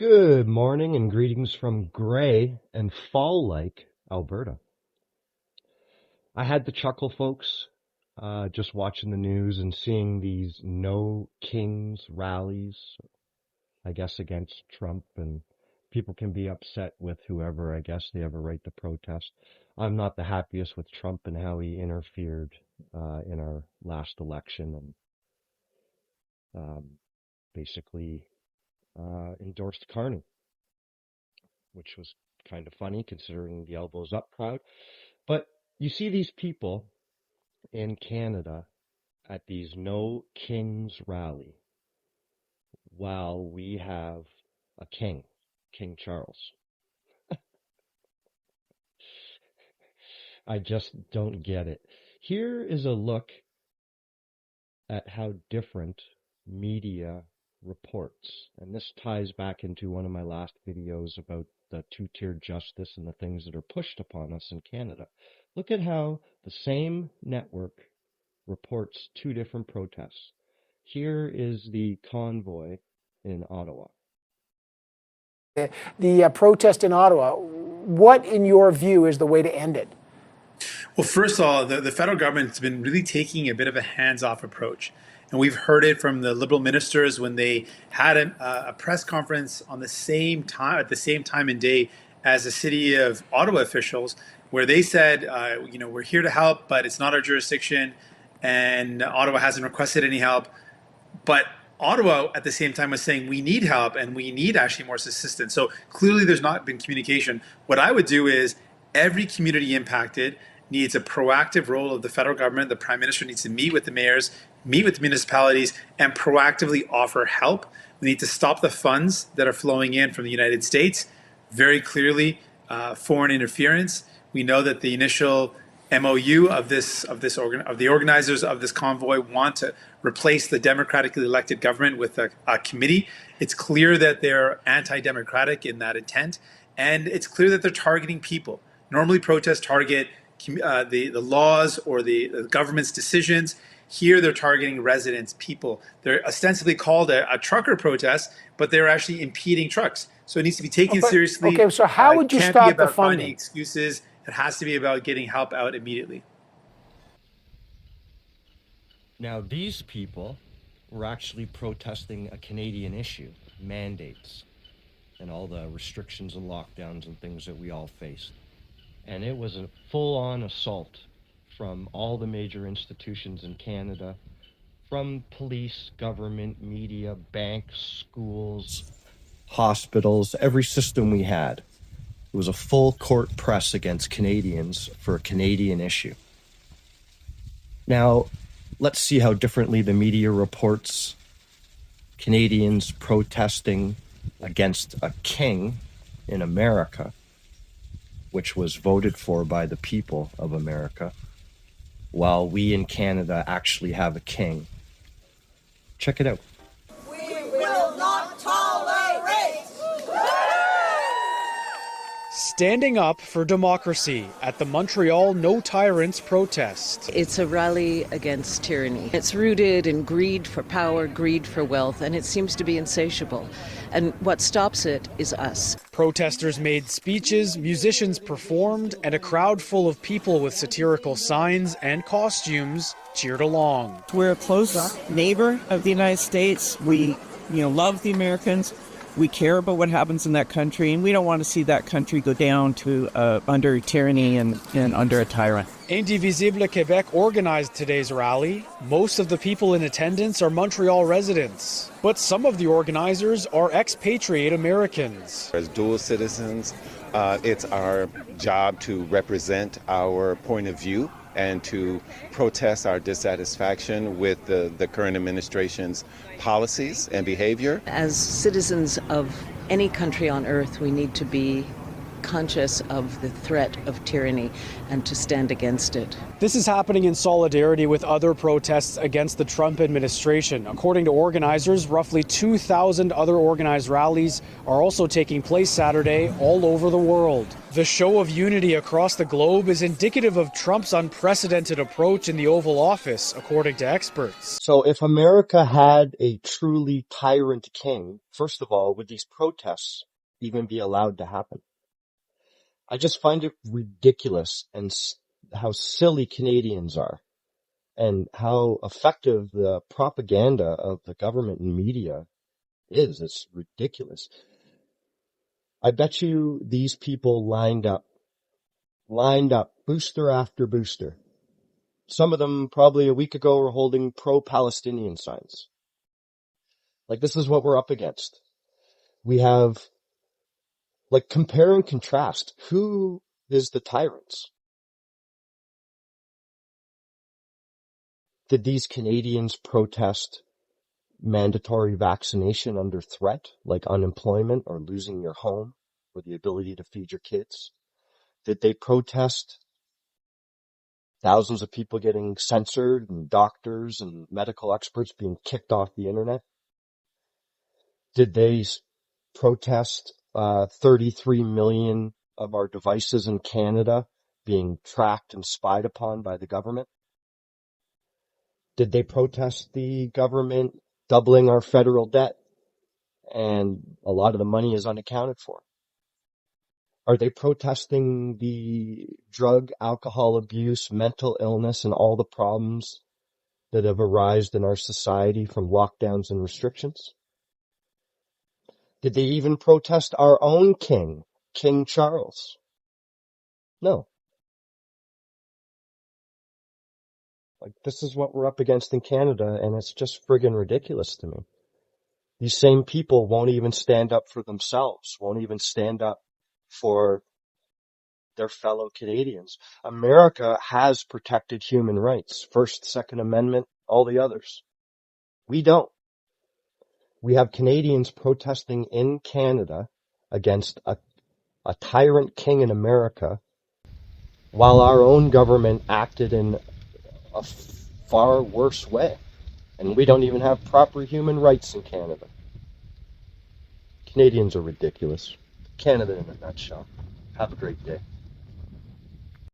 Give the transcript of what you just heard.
Good morning and greetings from gray and fall-like Alberta. I had to chuckle, folks, just watching the news and seeing these No Kings rallies, I guess, against Trump, and people can be upset with whoever, I guess, they have a right to protest. I'm not the happiest with Trump and how he interfered in our last election and basically endorsed Carney, which was kind of funny considering the elbows up crowd. But you see these people in Canada at these No Kings rally while we have a king, King Charles. I just don't get it. Here is a look at how different media reports. And this ties back into one of my last videos about the two-tiered justice and the things that are pushed upon us in Canada. Look at how the same network reports two different protests. Here is the convoy in Ottawa. The protest in Ottawa, what, in your view, is the way to end it? Well, first of all, the federal government has been really taking a bit of a hands-off approach. And we've heard it from the Liberal ministers when they had a press conference on the same time, at the same time and day as the city of Ottawa officials, where they said, we're here to help, but it's not our jurisdiction, and Ottawa hasn't requested any help. But Ottawa at the same time was saying we need help and we need actually more assistance. So clearly there's not been communication. What I would do is every community impacted needs a proactive role of the federal government. The Prime Minister needs to meet with the mayors, meet with the municipalities, and proactively offer help. We need to stop the funds that are flowing in from the United States. Very clearly, foreign interference. We know that the initial MOU of the organizers of this convoy want to replace the democratically elected government with a committee. It's clear that they're anti-democratic in that intent, and it's clear that they're targeting people. Normally, protests target the laws or the government's decisions. Here, they're targeting residents, people. They're ostensibly called a trucker protest, but they're actually impeding trucks. So it needs to be taken seriously. Okay, so how would you stop the funding? It can't be about finding excuses. It has to be about getting help out immediately. Now, these people were actually protesting a Canadian issue, mandates, and all the restrictions and lockdowns and things that we all faced. And it was a full-on assault from all the major institutions in Canada, from police, government, media, banks, schools, hospitals, every system we had. It was a full court press against Canadians for a Canadian issue. Now, let's see how differently the media reports Canadians protesting against a king in America, which was voted for by the people of America, while we in Canada actually have a king. Check it out. We will not tolerate. Standing up for democracy at the Montreal No Tyrants protest. It's a rally against tyranny. It's rooted in greed for power, greed for wealth, and it seems to be insatiable. And what stops it is us. Protesters made speeches, musicians performed, and a crowd full of people with satirical signs and costumes cheered along. We're a close neighbor of the United States. We, love the Americans. We care about what happens in that country, and we don't want to see that country go down to under tyranny and under a tyrant. Indivisible Quebec organized today's rally. Most of the people in attendance are Montreal residents, but some of the organizers are expatriate Americans. As dual citizens, it's our job to represent our point of view and to protest our dissatisfaction with the current administration's policies and behavior. As citizens of any country on earth, we need to be conscious of the threat of tyranny and to stand against it. This is happening in solidarity with other protests against the Trump administration. According to organizers, roughly 2,000 other organized rallies are also taking place Saturday all over the world. The show of unity across the globe is indicative of Trump's unprecedented approach in the Oval Office, according to experts. So if America had a truly tyrant king, first of all, would these protests even be allowed to happen? I just find it ridiculous and how silly Canadians are and how effective the propaganda of the government and media is. It's ridiculous. I bet you these people lined up, booster after booster. Some of them probably a week ago were holding pro-Palestinian signs. Like, this is what we're up against. We have, like, compare and contrast. Who is the tyrants? Did these Canadians protest mandatory vaccination under threat, like unemployment or losing your home or the ability to feed your kids? Did they protest thousands of people getting censored and doctors and medical experts being kicked off the internet? Did they protest 33 million of our devices in Canada being tracked and spied upon by the government? Did they protest the government doubling our federal debt and a lot of the money is unaccounted for? Are they protesting the drug, alcohol abuse, mental illness, and all the problems that have arisen in our society from lockdowns and restrictions? Did they even protest our own king, King Charles? No. Like, this is what we're up against in Canada, and it's just friggin' ridiculous to me. These same people won't even stand up for themselves, won't even stand up for their fellow Canadians. America has protected human rights, First, Second Amendment, all the others. We don't. We have Canadians protesting in Canada against a tyrant king in America, while our own government acted in a far worse way. And we don't even have proper human rights in Canada. Canadians are ridiculous. Canada in a nutshell. Have a great day.